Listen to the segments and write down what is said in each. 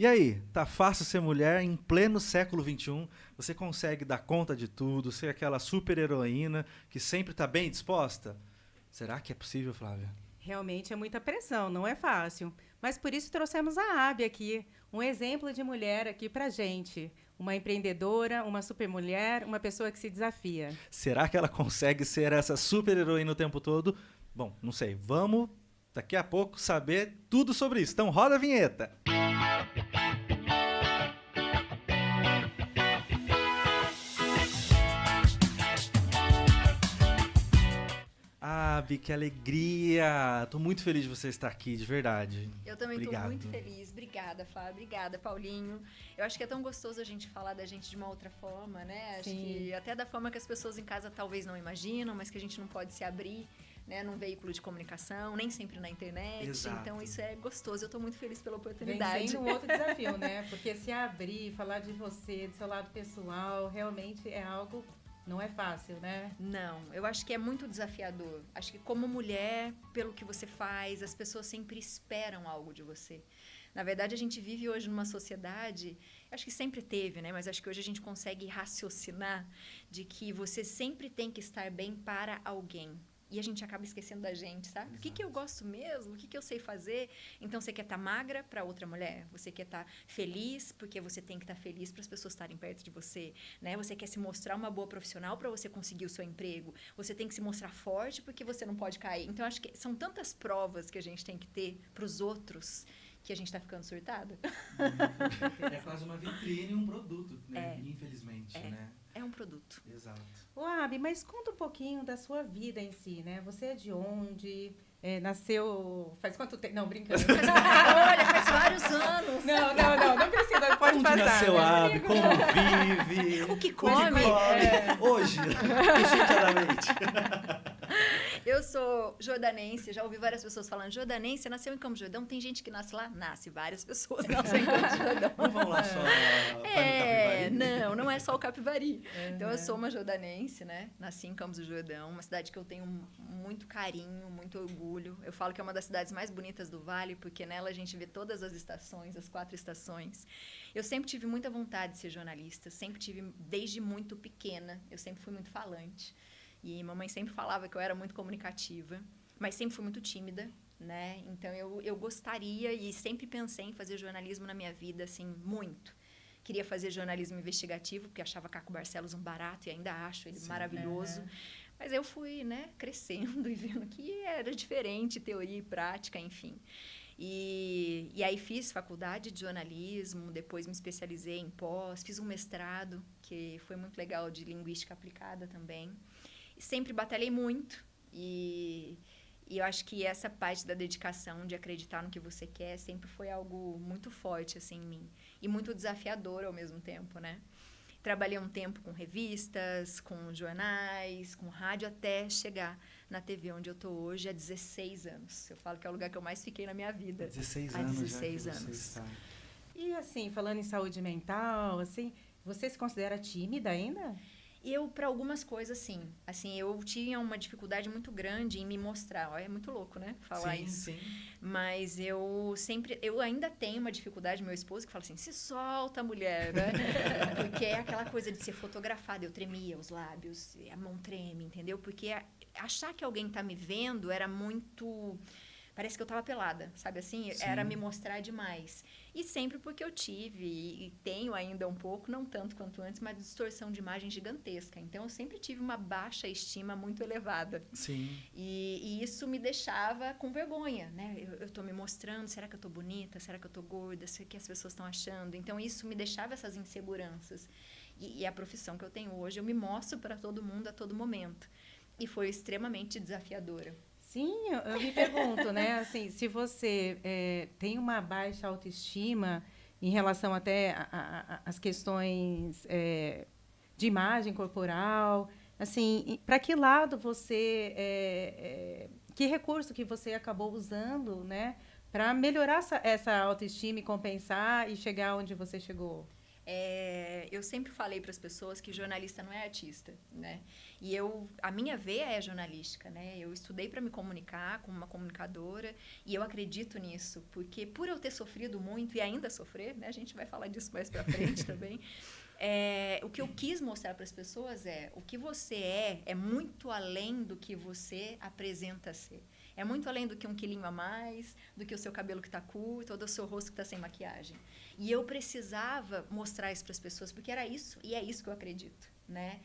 E aí, tá fácil ser mulher em pleno século XXI? Você consegue dar conta de tudo, ser aquela super heroína que sempre tá bem disposta? Será que é possível, Flávia? Realmente é muita pressão, não é fácil. Mas por isso trouxemos a Abby aqui, um exemplo de mulher aqui pra gente. Uma empreendedora, uma super mulher, uma pessoa que se desafia. Será que ela consegue ser essa super heroína o tempo todo? Bom, não sei. Vamos daqui a pouco saber tudo sobre isso. Então roda a vinheta. Abi, que alegria! Tô muito feliz de você estar aqui, de verdade. Eu também estou Obrigado. muito feliz. Obrigada, Fábio. Obrigada, Paulinho. Eu acho que é tão gostoso a gente falar da gente de uma outra forma, né? Acho que até da forma que as pessoas em casa talvez não imaginam, mas que a gente não pode se abrir, né, num veículo de comunicação, nem sempre na internet. Exato. Então isso é gostoso. Eu estou muito feliz pela Vem oportunidade. sendo um outro desafio, né? Porque se abrir, falar de você, do seu lado pessoal, realmente é algo... Não é fácil, né? Não, eu acho que é muito desafiador. Acho que como mulher, pelo que você faz, as pessoas sempre esperam algo de você. Na verdade, a gente vive hoje numa sociedade, acho que sempre teve, né? Mas acho que hoje a gente consegue raciocinar de que você sempre tem que estar bem para alguém. E a gente acaba esquecendo da gente, sabe? Exato. O que eu gosto mesmo? O que eu sei fazer? Então, você quer estar magra para outra mulher? Você quer estar feliz porque você tem que estar feliz para as pessoas estarem perto de você, né? Você quer se mostrar uma boa profissional para você conseguir o seu emprego. Você tem que se mostrar forte porque você não pode cair. Então, acho que são tantas provas que a gente tem que ter para os outros que a gente tá ficando surtada. É quase uma vitrine, um produto, né? Infelizmente, né? É um produto. Exato. Ô, Abby, mas conta um pouquinho da sua vida em si, né? Você é de onde? Nasceu... Faz quanto tempo? Não, brincando. Olha, faz vários anos. Não precisa, pode Onde passar. nasceu né? a Abi? Como vive? O que O que come? Hoje, cotidianamente. Eu sou jordanense, já ouvi várias pessoas falando, jordanense, nasceu em Campos do Jordão, tem gente que nasce lá? Nasce, várias pessoas nascem em Campos do Jordão. Não vão lá só Não é só o Capivari. Então, eu sou uma jordanense, né? Nasci em Campos do Jordão, uma cidade que eu tenho muito carinho, muito orgulho. Eu falo que é uma das cidades mais bonitas do Vale, porque nela a gente vê todas as estações, as 4 estações. Eu sempre tive muita vontade de ser jornalista, sempre tive, desde muito pequena, eu sempre fui muito falante. E mamãe sempre falava que eu era muito comunicativa, mas sempre fui muito tímida, né? Então, eu gostaria e sempre pensei em fazer jornalismo na minha vida, assim, muito. Queria fazer jornalismo investigativo, porque achava Caco Barcelos um barato e ainda acho ele maravilhoso. Mas eu fui, né, crescendo e vendo que era diferente, teoria e prática, enfim. E aí fiz faculdade de jornalismo, depois me especializei em pós, fiz um mestrado, que foi muito legal, de linguística aplicada também. Sempre batalhei muito e eu acho que essa parte da dedicação, de acreditar no que você quer, sempre foi algo muito forte assim, em mim. E muito desafiador ao mesmo tempo, né? Trabalhei um tempo com revistas, com jornais, com rádio, até chegar na TV, onde eu estou hoje há 16 anos. Eu falo que é o lugar que eu mais fiquei na minha vida. 16 há anos 16 já que anos. você está. E assim, falando em saúde mental, assim, você se considera tímida ainda? Eu, para algumas coisas, sim. Assim, eu tinha uma dificuldade muito grande em me mostrar. É muito louco, né? Falar isso. Sim. Mas eu ainda tenho uma dificuldade, meu esposo, que fala assim, se solta, mulher, né? Porque é aquela coisa de ser fotografada. Eu tremia os lábios, a mão treme, entendeu? Porque achar que alguém tá me vendo era muito... Parece que eu tava pelada, sabe assim? Sim. Era me mostrar demais. E sempre porque eu tive, e tenho ainda um pouco, não tanto quanto antes, uma distorção de imagem gigantesca. Então, eu sempre tive uma baixa estima muito elevada. Sim. E isso me deixava com vergonha, né? Eu tô me mostrando, será que eu tô bonita? Será que eu tô gorda? O que as pessoas estão achando? Então, isso me deixava essas inseguranças. E a profissão que eu tenho hoje, eu me mostro para todo mundo a todo momento. E foi extremamente desafiadora. Sim, eu me pergunto, né? Assim, se você tem uma baixa autoestima em relação até às questões de imagem corporal, assim, para que lado você, que recurso que você acabou usando, né, para melhorar essa autoestima e compensar e chegar onde você chegou? Eu sempre falei para as pessoas que jornalista não é artista, né? E a minha veia é jornalística, né? Eu estudei para me comunicar como uma comunicadora e eu acredito nisso, porque por eu ter sofrido muito e ainda sofrer, né? A gente vai falar disso mais para frente também. O que eu quis mostrar para as pessoas o que você é muito além do que você apresenta ser. É muito além do que um quilinho a mais, do que o seu cabelo que está curto ou do seu rosto que está sem maquiagem. E eu precisava mostrar isso para as pessoas, porque era isso, e é isso que eu acredito, né?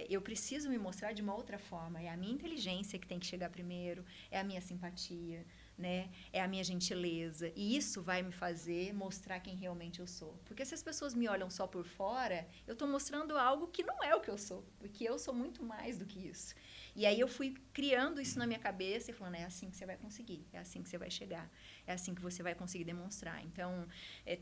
Eu preciso me mostrar de uma outra forma. É a minha inteligência que tem que chegar primeiro, é a minha simpatia, né? É a minha gentileza. E isso vai me fazer mostrar quem realmente eu sou. Porque se as pessoas me olham só por fora, eu estou mostrando algo que não é o que eu sou. Porque eu sou muito mais do que isso. E aí eu fui criando isso na minha cabeça e falando, é assim que você vai conseguir, é assim que você vai chegar, é assim que você vai conseguir demonstrar. Então,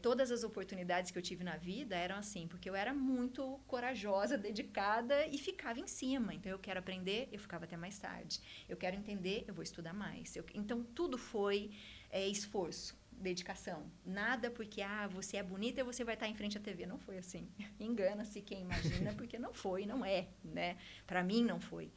todas as oportunidades que eu tive na vida eram assim, porque eu era muito corajosa, dedicada e ficava em cima. Então, eu quero aprender, eu ficava até mais tarde. Eu quero entender, eu vou estudar mais. Então, tudo foi esforço, dedicação. Nada porque, você é bonita e você vai estar em frente à TV. Não foi assim. Engana-se quem imagina, porque não foi, não é, né? Para mim, não foi.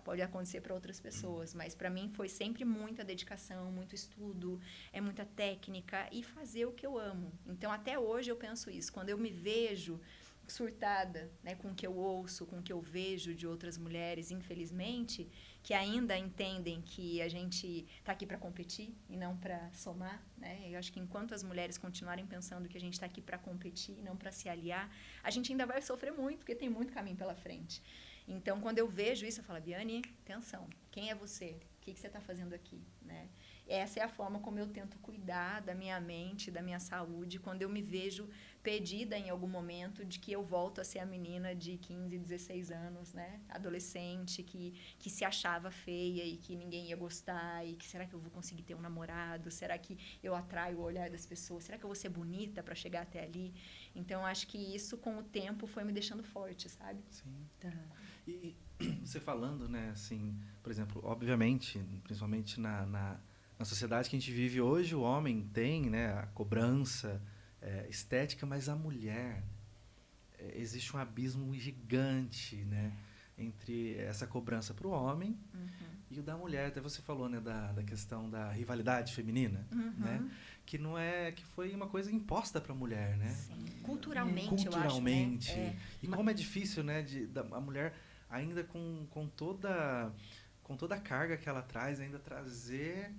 Pode acontecer para outras pessoas, mas para mim foi sempre muita dedicação, muito estudo, muita técnica e fazer o que eu amo. Então, até hoje eu penso isso. Quando eu me vejo surtada, né, com o que eu ouço, com o que eu vejo de outras mulheres, infelizmente, que ainda entendem que a gente está aqui para competir e não para somar, né? Eu acho que enquanto as mulheres continuarem pensando que a gente está aqui para competir e não para se aliar, a gente ainda vai sofrer muito, porque tem muito caminho pela frente. Então, quando eu vejo isso, eu falo, Biane, atenção, quem é você? O que você está fazendo aqui? Né? Essa é a forma como eu tento cuidar da minha mente, da minha saúde, quando eu me vejo perdida em algum momento de que eu volto a ser a menina de 15, 16 anos, né? Adolescente, que se achava feia e que ninguém ia gostar, e que será que eu vou conseguir ter um namorado? Será que eu atraio o olhar das pessoas? Será que eu vou ser bonita para chegar até ali? Então, acho que isso, com o tempo, foi me deixando forte, sabe? Sim. Tá. E você falando, né, assim, por exemplo, obviamente, principalmente na sociedade que a gente vive hoje, o homem tem, né, a cobrança estética, mas a mulher, existe um abismo gigante, né, entre essa cobrança para o homem e o da mulher. Até você falou, né, da questão da rivalidade feminina, né, que não que foi uma coisa imposta para a mulher, né? Sim. Culturalmente, Culturalmente. Eu acho, né? E como é difícil, né, a mulher ainda com toda a carga que ela traz, ainda trazer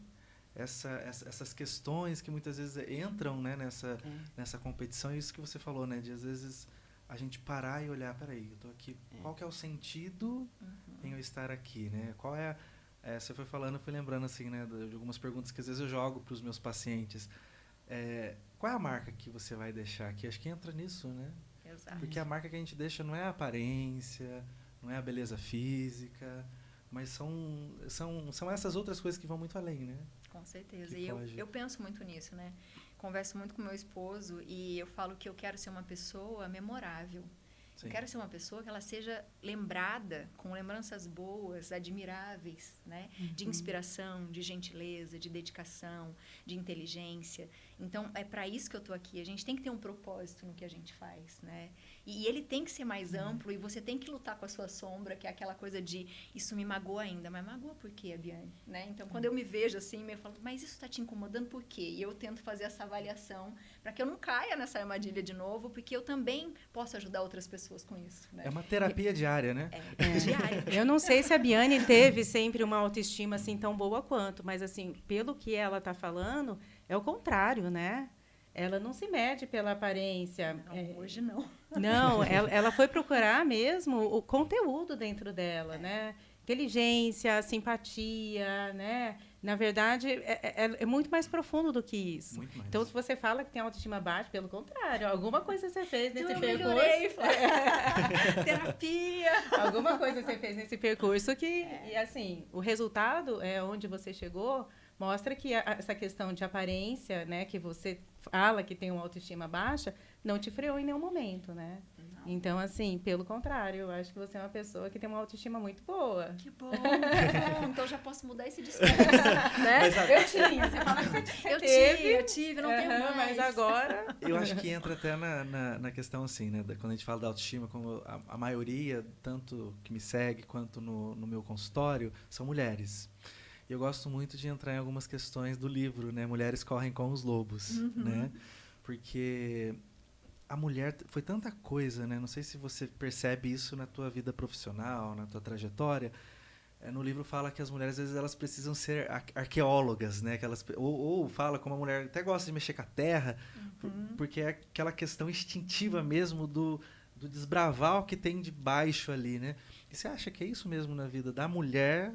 essas questões que muitas vezes entram, né, nessa competição. E isso que você falou, né, de às vezes a gente parar e olhar, peraí, eu tô aqui, qual que é o sentido em eu estar aqui, né? Qual você foi falando, eu fui lembrando assim, né, de algumas perguntas que às vezes eu jogo para os meus pacientes. Qual é a marca que você vai deixar aqui? Acho que entra nisso, né? Exato. Porque a marca que a gente deixa não é a aparência, não é a beleza física, mas são essas outras coisas que vão muito além, né? Com certeza. E eu penso muito nisso, né? Converso muito com meu esposo e eu falo que eu quero ser uma pessoa memorável. Sim. Eu quero ser uma pessoa que ela seja lembrada com lembranças boas, admiráveis, né? De inspiração, de gentileza, de dedicação, de inteligência. Então, é para isso que eu estou aqui. A gente tem que ter um propósito no que a gente faz, né? E ele tem que ser mais amplo e você tem que lutar com a sua sombra, que é aquela coisa de isso me magoa ainda. Mas magoa por quê, Biane? Né? Então, quando eu me vejo assim, eu falo, mas isso está te incomodando por quê? E eu tento fazer essa avaliação para que eu não caia nessa armadilha de novo, porque eu também posso ajudar outras pessoas com isso. Né? É uma terapia diária, né? Diária. Eu não sei se a Biane teve sempre uma autoestima assim tão boa quanto, mas assim, pelo que ela está falando, é o contrário, né? Ela não se mede pela aparência. Não, hoje não. Não, ela foi procurar mesmo o conteúdo dentro dela, né? Inteligência, simpatia, né? Na verdade, é muito mais profundo do que isso. Muito mais. Então, se você fala que tem autoestima baixa, pelo contrário, alguma coisa você fez nesse percurso. Melhorei, terapia. Alguma coisa você fez nesse percurso que, e assim, o resultado é onde você chegou, mostra que essa questão de aparência, né, que você fala que tem uma autoestima baixa, não te freou em nenhum momento, né? Não. Então, assim, pelo contrário, eu acho que você é uma pessoa que tem uma autoestima muito boa. Que bom, que bom. Então já posso mudar esse discurso, né? Mas Eu tinha, você fala que você teve. Eu tive, não tenho mais. Mas agora... eu acho que entra até na questão, assim, né? Quando a gente fala da autoestima, como a maioria, tanto que me segue quanto no meu consultório, são mulheres. E eu gosto muito de entrar em algumas questões do livro, né? Mulheres correm com os lobos, né? Porque a mulher foi tanta coisa, né? Não sei se você percebe isso na tua vida profissional, na tua trajetória. No livro fala que as mulheres, às vezes, elas precisam ser arqueólogas, né? Que elas, ou fala como a mulher até gosta de mexer com a terra, porque é aquela questão instintiva mesmo do desbravar o que tem de baixo ali, né? E você acha que é isso mesmo na vida da mulher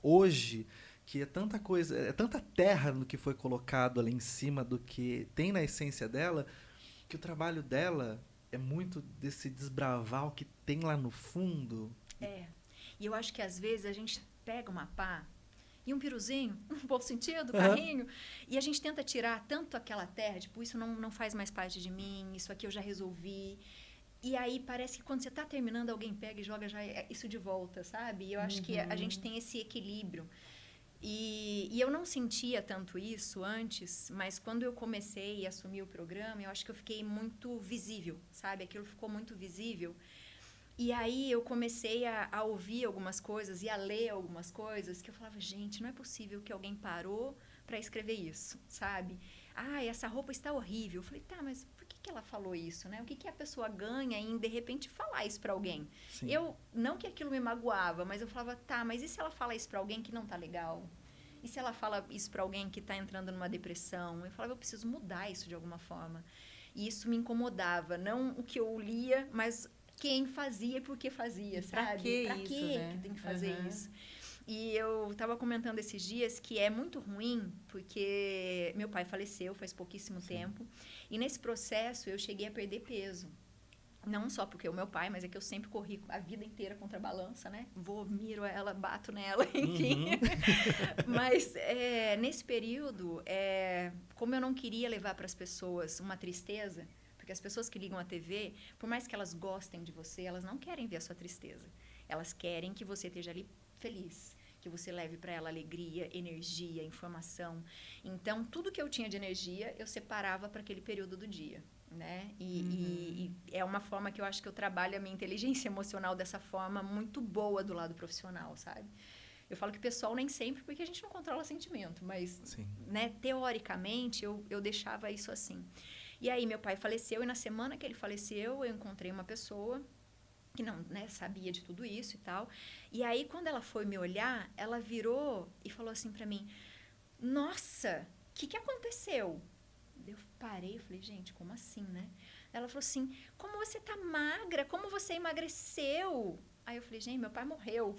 hoje, que é tanta coisa, é tanta terra no que foi colocado ali em cima do que tem na essência dela, que o trabalho dela é muito desse desbravar o que tem lá no fundo. E eu acho que às vezes a gente pega uma pá e um piruzinho, no bom sentido, carrinho, e a gente tenta tirar tanto aquela terra, tipo, isso não faz mais parte de mim, isso aqui eu já resolvi. E aí parece que quando você está terminando, alguém pega e joga já isso de volta, sabe? E eu acho que a gente tem esse equilíbrio. E eu não sentia tanto isso antes, mas quando eu comecei a assumir o programa, eu acho que eu fiquei muito visível, sabe? Aquilo ficou muito visível. E aí eu comecei a ouvir algumas coisas e a ler algumas coisas que eu falava, gente, não é possível que alguém parou para escrever isso, sabe? Ah, essa roupa está horrível. Eu falei, tá, mas por que ela falou isso, né? O que a pessoa ganha em, de repente, falar isso para alguém? Sim. Não que aquilo me magoava, mas eu falava, tá, mas e se ela fala isso para alguém que não tá legal? E se ela fala isso para alguém que está entrando numa depressão? Eu falava, eu preciso mudar isso de alguma forma. E isso me incomodava, não o que eu lia, mas quem fazia e por que fazia, sabe? Pra que né? tem que fazer isso? E eu estava comentando esses dias que é muito ruim, porque meu pai faleceu faz pouquíssimo tempo. E nesse processo eu cheguei a perder peso. Não só porque o meu pai, mas é que eu sempre corri a vida inteira contra a balança, né? Vou, miro ela, bato nela, enfim. Mas nesse período, como eu não queria levar para as pessoas uma tristeza, porque as pessoas que ligam a TV, por mais que elas gostem de você, elas não querem ver a sua tristeza. Elas querem que você esteja ali feliz, que você leve para ela alegria, energia, informação. Então, tudo que eu tinha de energia, eu separava para aquele período do dia, né? E é uma forma que eu acho que eu trabalho a minha inteligência emocional dessa forma muito boa do lado profissional, sabe? Eu falo que pessoal nem sempre, porque a gente não controla sentimento, mas, né, teoricamente, eu deixava isso assim. E aí, meu pai faleceu, e na semana que ele faleceu, eu encontrei uma pessoa que não, né, sabia de tudo isso e tal. E aí, quando ela foi me olhar, ela virou e falou assim pra mim, nossa, o que aconteceu? Eu parei, eu falei, gente, como assim, né? Ela falou assim, como você tá magra, como você emagreceu? Aí eu falei, gente, meu pai morreu,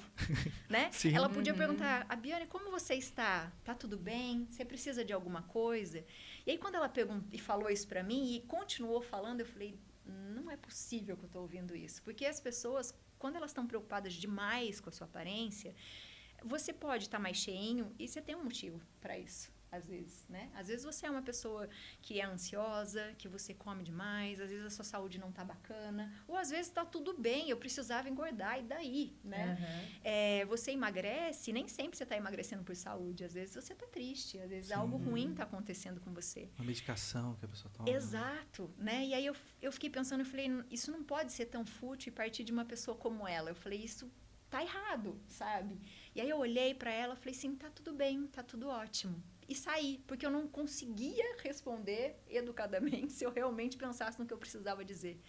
né? Sim. Ela podia perguntar, Abiane, como você está? Tá tudo bem? Você precisa de alguma coisa? E aí, quando ela perguntou e falou isso pra mim e continuou falando, eu falei, não é possível que eu tô ouvindo isso. Porque as pessoas, quando elas estão preocupadas demais com a sua aparência, você pode estar mais cheinho e você tem um motivo para isso. Às vezes, né? Às vezes você é uma pessoa que é ansiosa, que você come demais, às vezes a sua saúde não tá bacana, ou às vezes tá tudo bem, eu precisava engordar, e daí, né? Você emagrece, nem sempre você tá emagrecendo por saúde, às vezes você tá triste, às vezes algo ruim tá acontecendo com você. Uma medicação que a pessoa toma. Exato, né? E aí eu fiquei pensando, eu falei, isso não pode ser tão fútil e partir de uma pessoa como ela. Eu falei, isso tá errado, sabe? E aí eu olhei para ela e falei assim, tá tudo bem, tá tudo ótimo. E saí, porque eu não conseguia responder educadamente se eu realmente pensasse no que eu precisava dizer.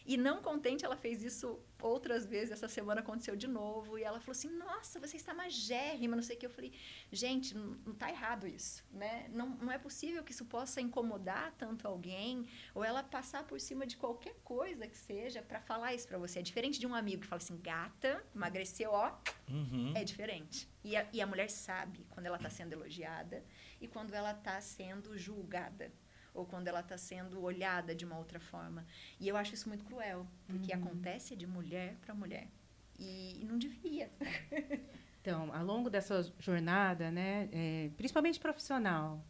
E não contente, ela fez isso outras vezes. Essa semana aconteceu de novo. E ela falou assim, nossa, você está magérrima, não sei o que. Eu falei, gente, não está errado isso, né? Não é possível que isso possa incomodar tanto alguém, ou ela passar por cima de qualquer coisa que seja para falar isso para você. É diferente de um amigo que fala assim, gata, emagreceu, ó. É diferente. E a mulher sabe quando ela está sendo elogiada e quando ela está sendo julgada, ou quando ela está sendo olhada de uma outra forma. E eu acho isso muito cruel, porque acontece de mulher para mulher. E não devia. Então, ao longo dessa jornada, né, principalmente profissional,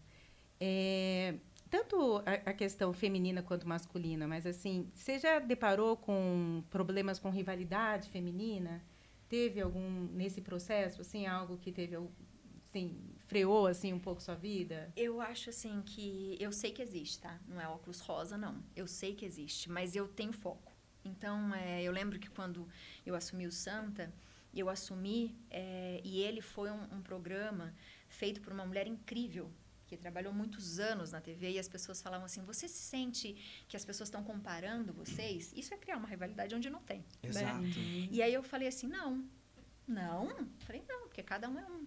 tanto a questão feminina quanto masculina, mas assim, você já deparou com problemas com rivalidade feminina? Teve algum nesse processo, assim, algo que teve, assim, freou assim um pouco sua vida? Eu acho assim que eu sei que existe, tá? Não é óculos rosa, não. Eu sei que existe, mas eu tenho foco. Então, eu lembro que quando eu assumi o Santa, eu assumi e ele foi um programa feito por uma mulher incrível que trabalhou muitos anos na TV e as pessoas falavam assim: você se sente que as pessoas estão comparando vocês? Isso é criar uma rivalidade onde não tem. Exato. Né? E aí eu falei assim: não. Falei, não, porque cada um é um.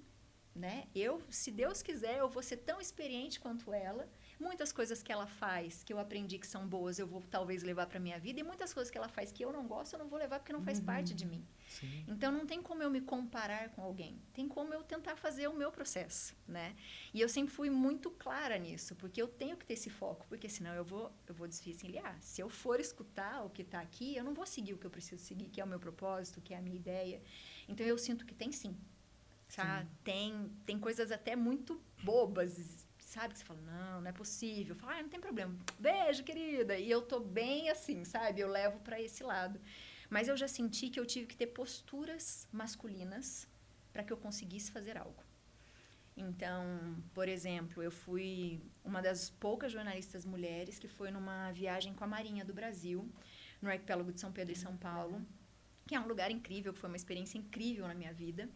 Né? Se Deus quiser, eu vou ser tão experiente quanto ela. Muitas coisas que ela faz, que eu aprendi que são boas, eu vou talvez levar para minha vida. E muitas coisas que ela faz que eu não gosto, eu não vou levar porque não faz parte de mim. Sim. Então, não tem como eu me comparar com alguém. Tem como eu tentar fazer o meu processo, né? E eu sempre fui muito clara nisso, porque eu tenho que ter esse foco. Porque senão eu vou desvencilhar. Se eu for escutar o que está aqui, eu não vou seguir o que eu preciso seguir, que é o meu propósito, que é a minha ideia. Então, eu sinto que tem sim. Sabe? Tem coisas até muito bobas, sabe? Que você fala, não é possível. Fala, não tem problema. Beijo, querida. E eu tô bem assim, sabe? Eu levo para esse lado. Mas eu já senti que eu tive que ter posturas masculinas para que eu conseguisse fazer algo. Então, por exemplo, eu fui uma das poucas jornalistas mulheres que foi numa viagem com a Marinha do Brasil, no arquipélago de São Pedro e São Paulo, que é um lugar incrível, que foi uma experiência incrível na minha vida.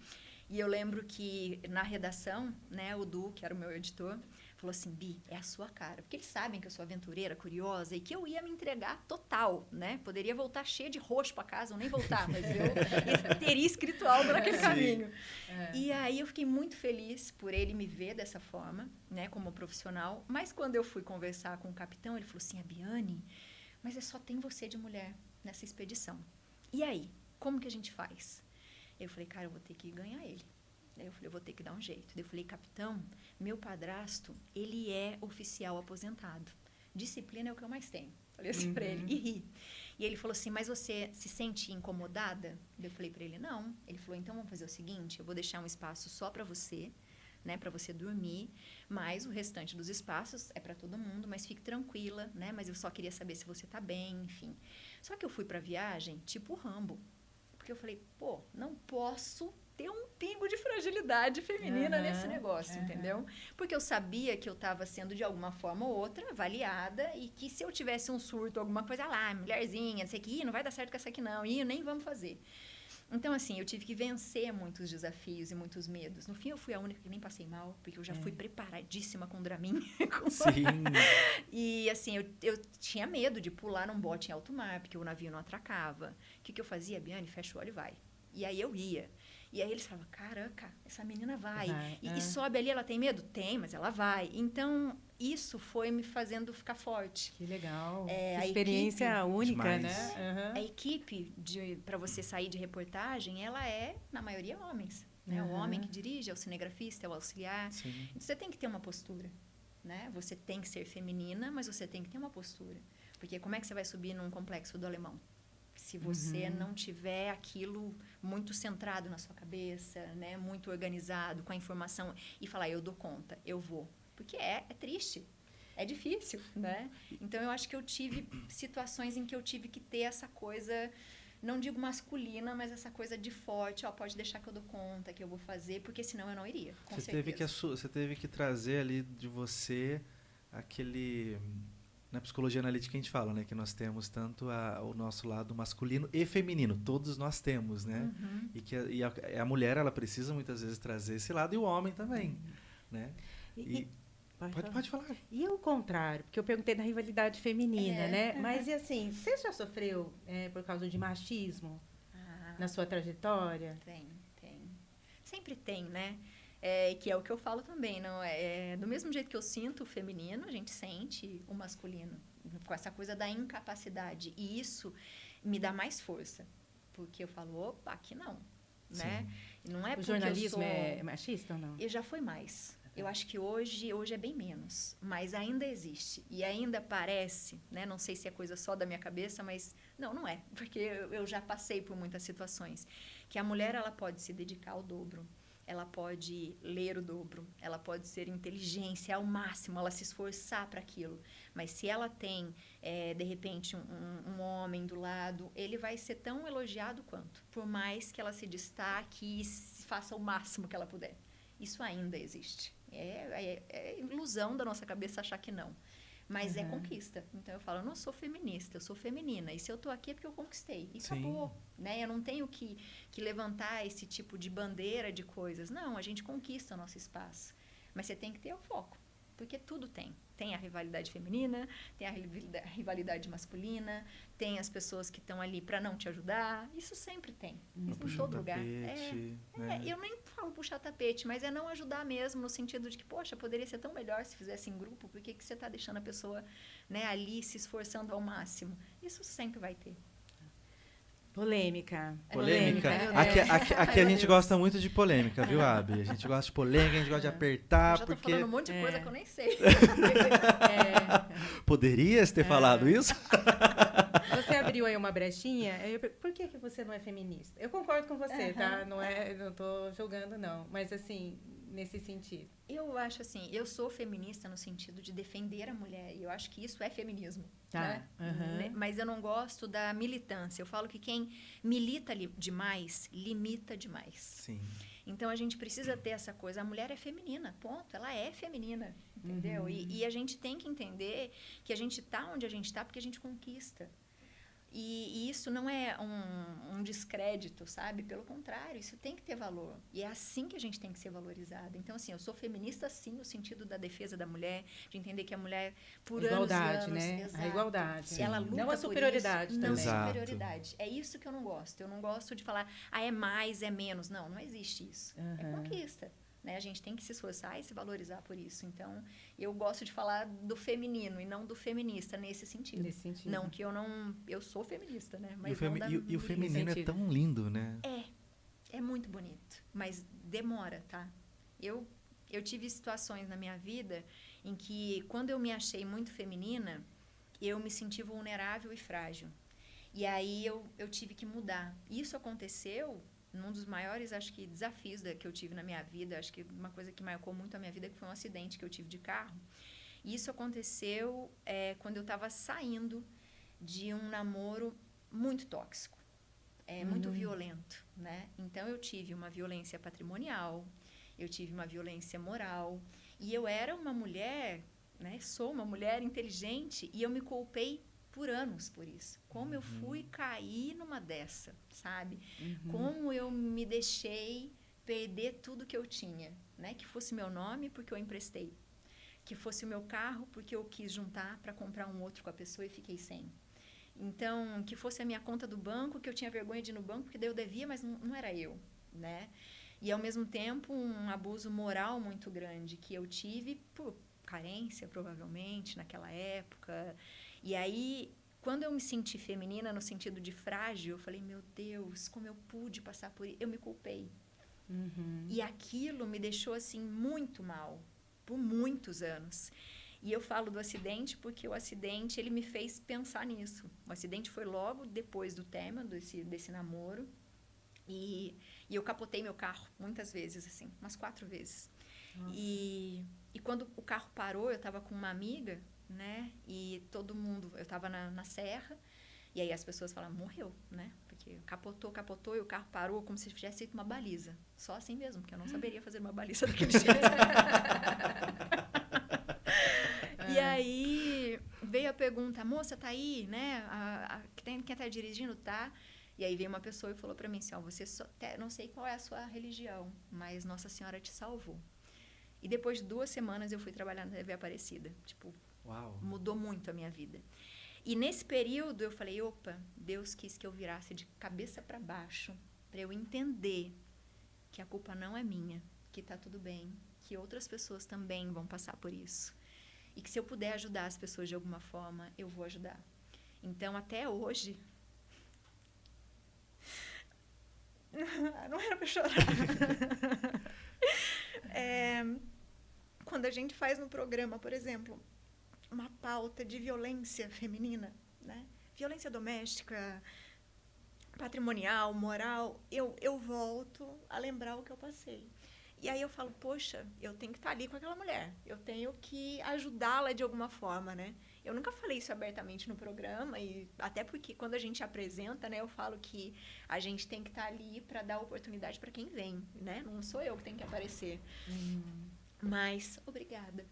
E eu lembro que na redação, né, o Du, que era o meu editor, falou assim: Bi, é a sua cara. Porque eles sabem que eu sou aventureira, curiosa e que eu ia me entregar total, né? Poderia voltar cheia de roxo para casa ou nem voltar, mas eu teria escrito algo naquele caminho. E aí eu fiquei muito feliz por ele me ver dessa forma, né, como profissional. Mas quando eu fui conversar com o capitão, ele falou assim: Biane, mas só tem você de mulher nessa expedição. E aí, como que a gente faz? Eu falei, cara, eu vou ter que ganhar ele. Daí eu falei, eu vou ter que dar um jeito. Daí eu falei, capitão, meu padrasto, ele é oficial aposentado. Disciplina é o que eu mais tenho. Falei assim pra ele, e ri. E ele falou assim, mas você se sente incomodada? Daí eu falei pra ele, não. Ele falou, então vamos fazer o seguinte, eu vou deixar um espaço só pra você, né, para você dormir, mas o restante dos espaços é para todo mundo, mas fique tranquila, né, mas eu só queria saber se você tá bem, enfim. Só que eu fui pra viagem tipo Rambo. Porque eu falei, não posso ter um pingo de fragilidade feminina nesse negócio, entendeu? Porque eu sabia que eu estava sendo, de alguma forma ou outra, avaliada e que se eu tivesse um surto, alguma coisa lá, mulherzinha, não sei o que, não vai dar certo com essa aqui não, nem vamos fazer. Então, assim, eu tive que vencer muitos desafios e muitos medos. No fim, eu fui a única que nem passei mal, porque eu já fui preparadíssima com Dramin. Sim. E, assim, eu tinha medo de pular num bote em alto mar, porque o navio não atracava. O que eu fazia? Biane, fecha o olho e vai. E aí eu ia. E aí eles falavam, caraca, essa menina vai. E sobe ali, ela tem medo? Tem, mas ela vai. Então, isso foi me fazendo ficar forte. Que legal. Que experiência única, demais, né? A equipe, para você sair de reportagem, ela é, na maioria, homens. Né? O homem que dirige é o cinegrafista, é o auxiliar. Sim. Então, você tem que ter uma postura. Né? Você tem que ser feminina, mas você tem que ter uma postura. Porque como é que você vai subir num complexo do Alemão? Se você não tiver aquilo muito centrado na sua cabeça, né? Muito organizado, com a informação, e falar, eu dou conta, eu vou. Porque é triste, é difícil, né? Então, eu acho que eu tive situações em que eu tive que ter essa coisa, não digo masculina, mas essa coisa de forte, pode deixar que eu dou conta, que eu vou fazer, porque senão eu não iria, com certeza. Você teve que trazer ali de você aquele... Na psicologia analítica a gente fala, né, que nós temos tanto o nosso lado masculino e feminino, todos nós temos, né? E que a mulher, ela precisa muitas vezes trazer esse lado e o homem também, né? Pode falar. E o contrário, porque eu perguntei da rivalidade feminina, né? Mas e assim, você já sofreu por causa de machismo na sua trajetória? Tem. Sempre tem, né? Que é o que eu falo também, não do mesmo jeito que eu sinto o feminino, a gente sente o masculino, com essa coisa da incapacidade, e isso me dá mais força, porque eu falo, opa, aqui não, né? Não é o jornalismo é machista ou não? Eu já fui mais. Eu acho que hoje é bem menos, mas ainda existe. E ainda parece, né? Não sei se é coisa só da minha cabeça, mas não é. Porque eu já passei por muitas situações. Que a mulher, ela pode se dedicar ao dobro. ela pode ler o dobro, ela pode ser inteligência ao máximo, ela se esforçar para aquilo. Mas se ela tem, de repente, um homem do lado, ele vai ser tão elogiado quanto, por mais que ela se destaque e faça o máximo que ela puder. Isso ainda existe. É ilusão da nossa cabeça achar que não. Mas é conquista. Então, eu falo, eu não sou feminista, eu sou feminina. E se eu tô aqui é porque eu conquistei. E acabou, né? Eu não tenho que levantar esse tipo de bandeira de coisas. Não, a gente conquista o nosso espaço. Mas você tem que ter o foco. Porque tudo tem. Tem a rivalidade feminina, tem a rivalidade masculina, tem as pessoas que estão ali para não te ajudar. Isso sempre tem. Isso em todo lugar. Eu nem falo puxar tapete, mas é não ajudar mesmo, no sentido de que, poxa, poderia ser tão melhor se fizesse em grupo, por que você está deixando a pessoa, né, ali se esforçando ao máximo? Isso sempre vai ter. Polêmica. Aqui a gente gosta muito de polêmica, viu, Abi? A gente gosta de polêmica, a gente gosta de apertar. Eu já tô falando um monte de coisa que eu nem sei. Poderias ter falado isso? Você abriu aí uma brechinha. Por que você não é feminista? Eu concordo com você, tá? Não tô julgando, não. Mas, assim, nesse sentido. Eu acho assim, eu sou feminista no sentido de defender a mulher. E eu acho que isso é feminismo. Né? Mas eu não gosto da militância. Eu falo que quem milita demais, limita demais. Sim. Então, a gente precisa ter essa coisa. A mulher é feminina, ponto. Ela é feminina, entendeu? E a gente tem que entender que a gente está onde a gente está porque a gente conquista. E isso não é um descrédito, sabe? Pelo contrário, isso tem que ter valor. E é assim que a gente tem que ser valorizada. Então, assim, eu sou feminista, sim, no sentido da defesa da mulher, de entender que a mulher, por igualdade, anos e anos... Né? Exato, a igualdade. Ela luta não a superioridade por isso, também. Não superioridade. É isso que eu não gosto. Eu não gosto de falar, é mais, é menos. Não, não existe isso. É conquista. Né? A gente tem que se esforçar e se valorizar por isso. Então, eu gosto de falar do feminino e não do feminista nesse sentido. Não que eu não... Eu sou feminista, né? Mas e o feminino é tão lindo, né? É muito bonito. Mas demora, tá? Eu tive situações na minha vida em que, quando eu me achei muito feminina, eu me senti vulnerável e frágil. E aí, eu tive que mudar. Isso aconteceu... Um dos maiores, acho que, desafios que eu tive na minha vida, acho que uma coisa que marcou muito a minha vida, que foi um acidente que eu tive de carro. E isso aconteceu quando eu estava saindo de um namoro muito tóxico, muito violento, né? Então, eu tive uma violência patrimonial, eu tive uma violência moral, e eu era uma mulher, né? Sou uma mulher inteligente, e eu me culpei por anos por isso. Como eu fui cair numa dessa, sabe? Como eu me deixei perder tudo que eu tinha, né? Que fosse meu nome porque eu emprestei, que fosse o meu carro porque eu quis juntar para comprar um outro com a pessoa e fiquei sem. Então, que fosse a minha conta do banco, que eu tinha vergonha de ir no banco porque daí eu devia, mas não era eu, né? E, ao mesmo tempo, um abuso moral muito grande que eu tive por carência, provavelmente, naquela época. E aí, quando eu me senti feminina, no sentido de frágil, eu falei, meu Deus, como eu pude passar por isso? Eu me culpei. E aquilo me deixou, assim, muito mal, por muitos anos. E eu falo do acidente porque o acidente, ele me fez pensar nisso. O acidente foi logo depois do término desse namoro. E eu capotei meu carro muitas vezes, assim, umas 4 vezes. E quando o carro parou, eu estava com uma amiga, né? E todo mundo... Eu estava na serra, e aí as pessoas falaram, morreu, né? Porque capotou, e o carro parou como se tivesse feito uma baliza. Só assim mesmo, porque eu não saberia fazer uma baliza daquele jeito. E aí veio a pergunta, moça, tá aí, né? Quem tá dirigindo, tá? E aí veio uma pessoa e falou para mim assim, você não sei qual é a sua religião, mas Nossa Senhora te salvou. E depois de 2 semanas eu fui trabalhar na TV Aparecida. Tipo, uau, mudou muito a minha vida. E nesse período eu falei, opa, Deus quis que eu virasse de cabeça para baixo, para eu entender que a culpa não é minha, que tá tudo bem, que outras pessoas também vão passar por isso. E que se eu puder ajudar as pessoas de alguma forma, eu vou ajudar. Então, até hoje... Não era para chorar. Quando a gente faz no programa, por exemplo, uma pauta de violência feminina, né? Violência doméstica, patrimonial, moral, eu volto a lembrar o que eu passei. E aí eu falo, poxa, eu tenho que estar ali com aquela mulher. Eu tenho que ajudá-la de alguma forma, né? Eu nunca falei isso abertamente no programa, e até porque quando a gente apresenta, né, eu falo que a gente tem que estar ali para dar oportunidade para quem vem, né? Não sou eu que tenho que aparecer. Mas, obrigada.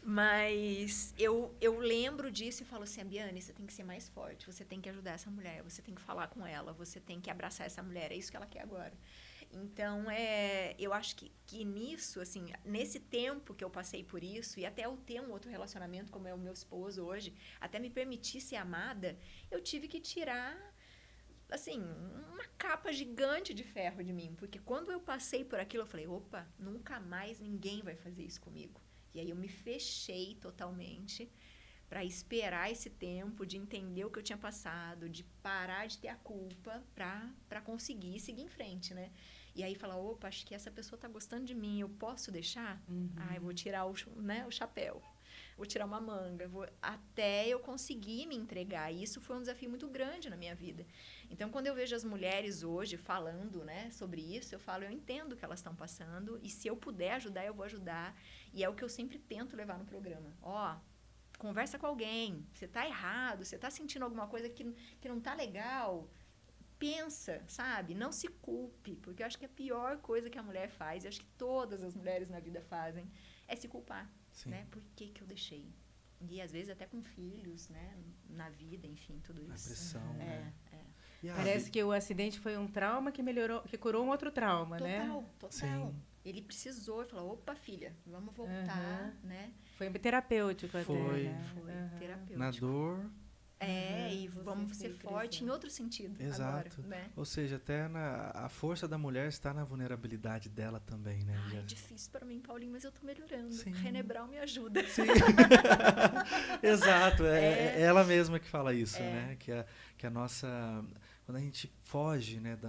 Mas eu lembro disso e falo assim, Biane, você tem que ser mais forte, você tem que ajudar essa mulher, você tem que falar com ela, você tem que abraçar essa mulher, é isso que ela quer agora. Então, eu acho que nisso, assim, nesse tempo que eu passei por isso, e até eu ter um outro relacionamento, como é o meu esposo hoje, até me permitir ser amada, eu tive que tirar, assim, uma capa gigante de ferro de mim. Porque quando eu passei por aquilo, eu falei, opa, nunca mais ninguém vai fazer isso comigo. E aí eu me fechei totalmente para esperar esse tempo, de entender o que eu tinha passado, de parar de ter a culpa para conseguir seguir em frente, né? E aí falar, opa, acho que essa pessoa está gostando de mim, eu posso deixar? Eu vou tirar o chapéu, vou tirar uma manga, até eu conseguir me entregar. E isso foi um desafio muito grande na minha vida. Então, quando eu vejo as mulheres hoje falando, né, sobre isso, eu falo, eu entendo o que elas estão passando, e se eu puder ajudar, eu vou ajudar. E é o que eu sempre tento levar no programa. Conversa com alguém, você está errado, você está sentindo alguma coisa que não está legal, pensa, sabe? Não se culpe, porque eu acho que a pior coisa que a mulher faz, e acho que todas as mulheres na vida fazem, é se culpar, né? Por que eu deixei? E às vezes até com filhos, né? Na vida, enfim, tudo isso. A pressão, né? Parece que o acidente foi um trauma que curou um outro trauma, né? Total. Sim. Ele precisou, falou, opa, filha, vamos voltar, né? Foi terapêutico até, né? Foi terapêutico. Na dor. E vamos ser forte em outro sentido. Exato. Agora, né? Ou seja, até a força da mulher está na vulnerabilidade dela também, né? É difícil para mim, Paulinho, mas eu tô melhorando. Sim. René Brown me ajuda. Sim. Exato. É ela mesma que fala isso, né? Que a nossa... Quando a gente foge, né,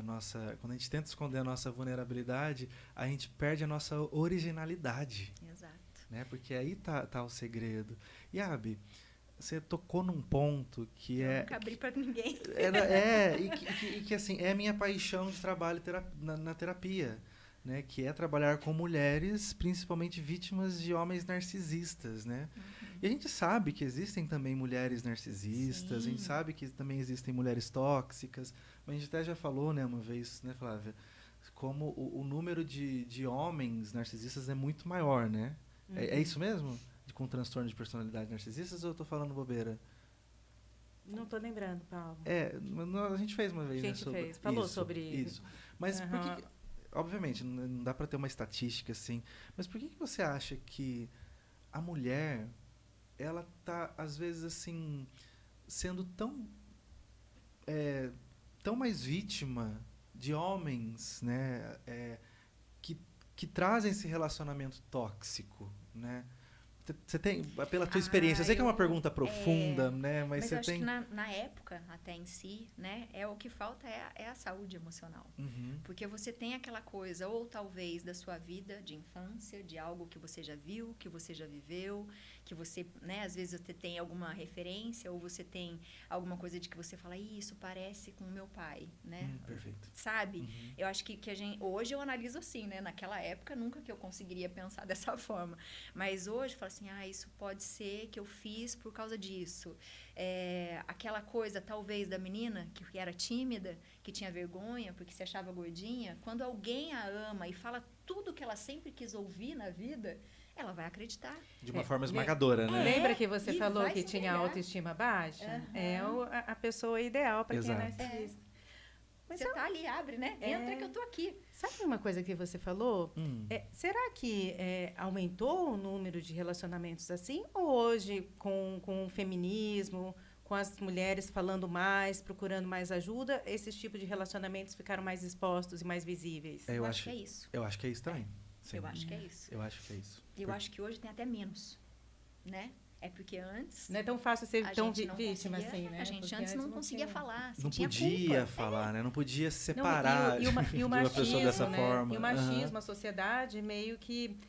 quando a gente tenta esconder a nossa vulnerabilidade, a gente perde a nossa originalidade. Exato. Né? Porque aí tá o segredo. E, Abi, você tocou num ponto que eu nunca abri para ninguém. E que assim, é a minha paixão de trabalho na terapia, né? Que é trabalhar com mulheres, principalmente vítimas de homens narcisistas, né? E a gente sabe que existem também mulheres narcisistas, a gente sabe que também existem mulheres tóxicas, mas a gente até já falou, né, uma vez, né, Flávia, como o número de homens narcisistas é muito maior, né? É isso mesmo? Com transtorno de personalidade narcisistas, ou eu tô falando bobeira? Não tô lembrando, Paulo. A gente fez uma vez, a gente falou sobre isso. Mas por que, obviamente, não dá para ter uma estatística assim, mas por que você acha que a mulher, ela tá, às vezes, assim, sendo tão mais vítima de homens, né, que trazem esse relacionamento tóxico, né? Você tem, pela tua experiência, eu sei que é uma pergunta profunda, né? Mas você eu acho tem... que na época, até em si, né? O que falta é a saúde emocional. Porque você tem aquela coisa, ou talvez da sua vida de infância, de algo que você já viu, que você já viveu, que você, né? Às vezes você tem alguma referência, ou você tem alguma coisa de que você fala, isso parece com o meu pai, né? Perfeito. Sabe? Eu acho que a gente... Hoje eu analiso assim, né? Naquela época, nunca que eu conseguiria pensar dessa forma. Mas hoje, eu falo assim, isso pode ser que eu fiz por causa disso. Aquela coisa, talvez, da menina que era tímida, que tinha vergonha porque se achava gordinha, quando alguém a ama e fala tudo que ela sempre quis ouvir na vida, ela vai acreditar. De uma forma esmagadora, né? Lembra que você falou que tinha autoestima baixa? É a pessoa ideal para quem é narcisista. Mas você tá ali, abre, né? Entra que eu tô aqui. Sabe uma coisa que você falou? Será que aumentou o número de relacionamentos assim? Ou hoje, com o feminismo, com as mulheres falando mais, procurando mais ajuda, esses tipos de relacionamentos ficaram mais expostos e mais visíveis? Eu acho que é isso. Eu acho que é isso também. Eu acho que é isso. Eu acho que é isso. Eu acho que hoje tem até menos, né? É porque antes... Não é tão fácil ser tão vítima assim, né? A gente antes não conseguia falar. Não podia falar, né? Não podia se separar e o de uma pessoa dessa forma. E o machismo, a sociedade meio que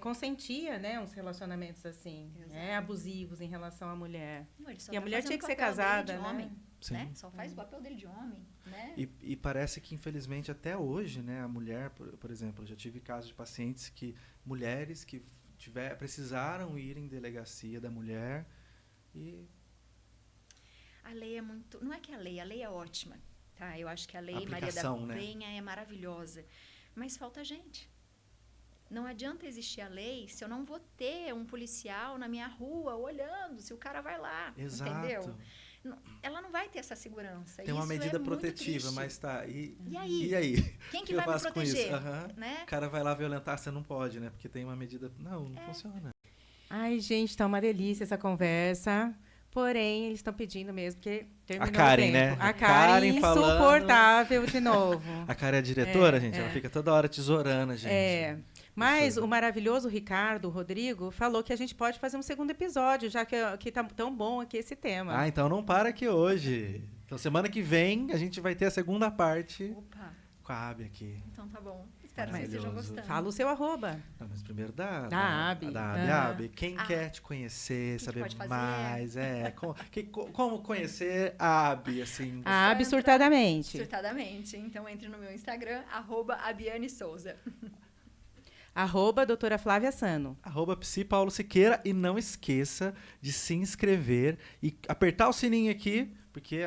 consentia, né, uns relacionamentos assim, né, abusivos em relação à mulher. Não, ele só E a tá mulher fazendo tinha que o ser papel dele casada, de né? homem, Sim. né? Só faz o papel dele de homem, né? E parece que, infelizmente, até hoje, né, a mulher, por exemplo, eu já tive casos de pacientes mulheres que precisaram ir em delegacia da mulher e... A lei é muito... Não é que a lei é ótima, tá? Eu acho que a lei Maria da aplicação, né? Penha é maravilhosa, mas falta gente. Não adianta existir a lei se eu não vou ter um policial na minha rua olhando se o cara vai lá, Exato. entendeu? Ela não vai ter essa segurança. Tem uma Isso medida é muito protetiva, triste. mas tá. E aí? E aí? Quem O que eu vai me faço com isso? proteger? Aham. Né? O cara vai lá violentar, você não pode, né? Porque tem uma medida... Não funciona. Ai, gente, tá uma delícia essa conversa. Porém, eles estão pedindo mesmo, porque terminou A Karen, o tempo. né? A Karen falando. insuportável de novo. A Karen é a diretora, gente. Ela fica toda hora tesourando a gente. Mas o maravilhoso Ricardo, o Rodrigo, falou que a gente pode fazer um segundo episódio, já que tá tão bom aqui esse tema. Ah, então não para aqui hoje. Então, semana que vem, a gente vai ter a segunda parte Opa, com a Abby aqui. então tá bom. Espero que vocês estejam Maravilhoso. gostando. Fala o seu arroba. Não, mas primeiro da Abby. Da Abby. Quem quer te conhecer, que saber pode fazer? mais, como conhecer a Abby, assim. A Abby surtadamente. Surtadamente. Então, entre no meu Instagram, @abianesouza. @doutora Flávia Sano. @psipaulo_siqueira. E não esqueça de se inscrever e apertar o sininho aqui, porque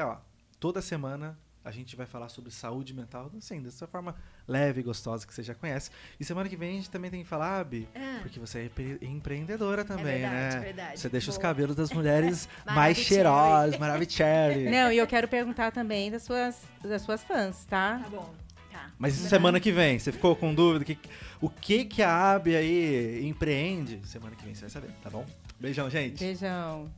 toda semana a gente vai falar sobre saúde mental, assim, dessa forma leve e gostosa que você já conhece. E semana que vem a gente também tem que falar, Abby, porque você é empreendedora também, verdade, né? verdade. Você deixa os Boa. cabelos das mulheres mais Maravicherry. cheirosas, maravicherry. Não, e eu quero perguntar também das suas fãs, tá? Tá bom. Tá. Mas isso semana que vem, você ficou com dúvida? O que a Abby aí empreende? Semana que vem você vai saber, tá bom? Beijão, gente. Beijão.